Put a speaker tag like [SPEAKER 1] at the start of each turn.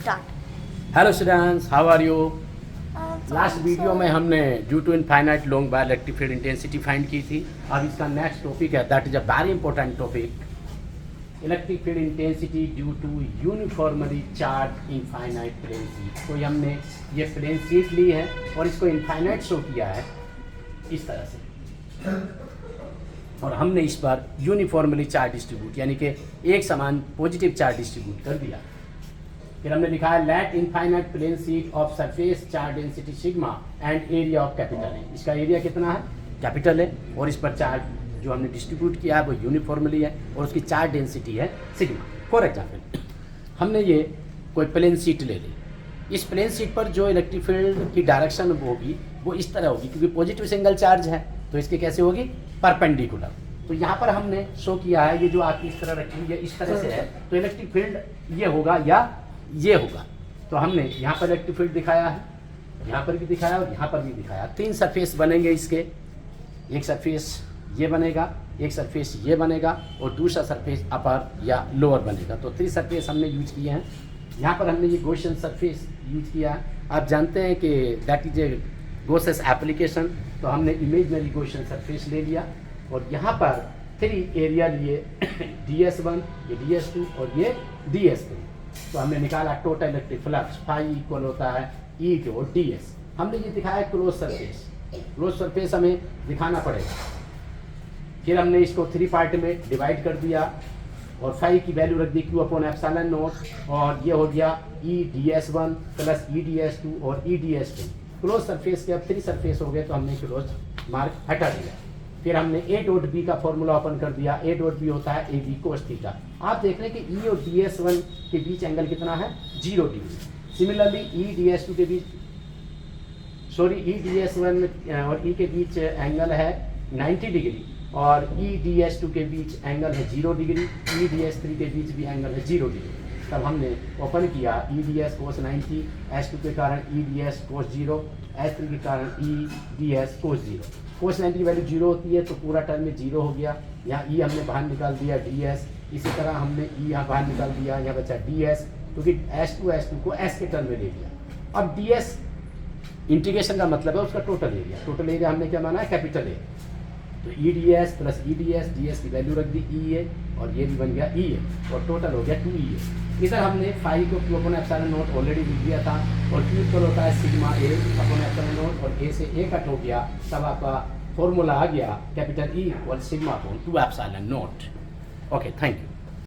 [SPEAKER 1] Start.
[SPEAKER 2] Hello students, how are you? Last
[SPEAKER 1] So-
[SPEAKER 2] video में हमने due to infinite long by electric field intensity find की थी। अब इसका नेक्स्ट टॉपिक है, that is a very important topic, electric field intensity due to uniformly charge infinite plane sheet. तो हमने ये प्लेन शीट ली है और इसको इनफाइनाइट शो किया है इस तरह से, और हमने इस पर यूनिफॉर्मली चार्ज डिस्ट्रीब्यूट यानी कि एक समान पॉजिटिव चार्ज डिस्ट्रीब्यूट कर दिया। फिर हमने लिखा है let infinite plane sheet of surface charge density sigma and area of capital है। इसका एरिया कितना है? कैपिटल है, और इस पर चार्ज जो हमने डिस्ट्रीब्यूट किया है वो यूनिफॉर्मली है और उसकी चार्ज डेंसिटी है सिग्मा। फॉर एग्जाम्पल हमने ये कोई प्लेन शीट ले ली, इस प्लेन शीट पर जो इलेक्ट्रिक फील्ड की डायरेक्शन होगी वो इस तरह होगी, क्योंकि पॉजिटिव सिंगल चार्ज है तो इसके कैसे होगी? परपेंडिकुलर। तो यहाँ पर हमने शो किया है, ये जो आपकी इस तरह रखी हुई है इस तरह से है, तो इलेक्ट्रिक फील्ड ये होगा या ये होगा। तो हमने यहाँ पर इलेक्ट्रिक फील्ड दिखाया है, यहाँ पर भी दिखाया और यहाँ पर भी दिखाया। तीन सरफेस बनेंगे इसके, एक सरफेस ये बनेगा, एक सरफेस ये बनेगा और दूसरा सरफेस अपर या लोअर बनेगा। तो थ्री सरफेस हमने यूज किए हैं। यहाँ पर हमने ये गॉसियन सरफेस यूज किया है। आप जानते हैं कि दैट इज ए गॉसियस एप्लीकेशन, तो हमने इमेजनरी गॉसियन सरफेस ले लिया और यहाँ पर थ्री एरिया लिए DS1, ये DS2 और ये DS3। तो हमने निकाला total electric flux phi equal होता है E को DS। हमने ये दिखाया क्लोज सरफेस, क्लोज सरफेस हमें दिखाना पड़ेगा। फिर हमने इसको थ्री पार्ट में डिवाइड कर दिया और फाई की वैल्यू रख दी Q/ε0, और ये हो गया EDS1 प्लस EDS2 और EDS2। क्लोज सरफेस के अब थ्री सरफेस हो गए तो हमने क्लोज मार्क हटा दिया। फिर हमने A डॉट B का फॉर्मूला ओपन कर दिया। A डॉट B होता है AB cos थीटा। आप देख रहे हैं कि E और DS1 के बीच एंगल कितना है? 0 डिग्री। सिमिलरली EDS2 के बीच EDS1 और E के बीच एंगल है 90 डिग्री और EDS2 के बीच एंगल है 0 डिग्री। EDS3 के बीच भी एंगल है 0 डिग्री। तब हमने ओपन किया EDS cos 90, S2 के कारण EDS cos 0, S3 के कारण EDS cos 0। cos 90 की वैल्यू 0 होती है तो पूरा टर्म में 0 हो गया। यहाँ E हमने बाहर निकाल दिया DS, इसी तरह हमने E यहाँ बाहर निकाल दिया, यहाँ बचा DS, क्योंकि S2 को S के टर्म में ले लिया। अब DS इंटीग्रेशन का मतलब है उसका टोटल एरिया। टोटल एरिया हमने क्या माना है? Capital A. तो EDS प्लस EDS, DS की वैल्यू रख दी EA और ये भी बन गया EA और टोटल हो गया 2EA। इधर हमने फाई को Q/ε0 ऑलरेडी लिख दिया था और Q इक्वल होता है सिग्मा A/ε0 और A से A कट हो गया, तब आपका फॉर्मूला आ गया कैपिटल E और सिग्मा/2ε0। Okay, thank you.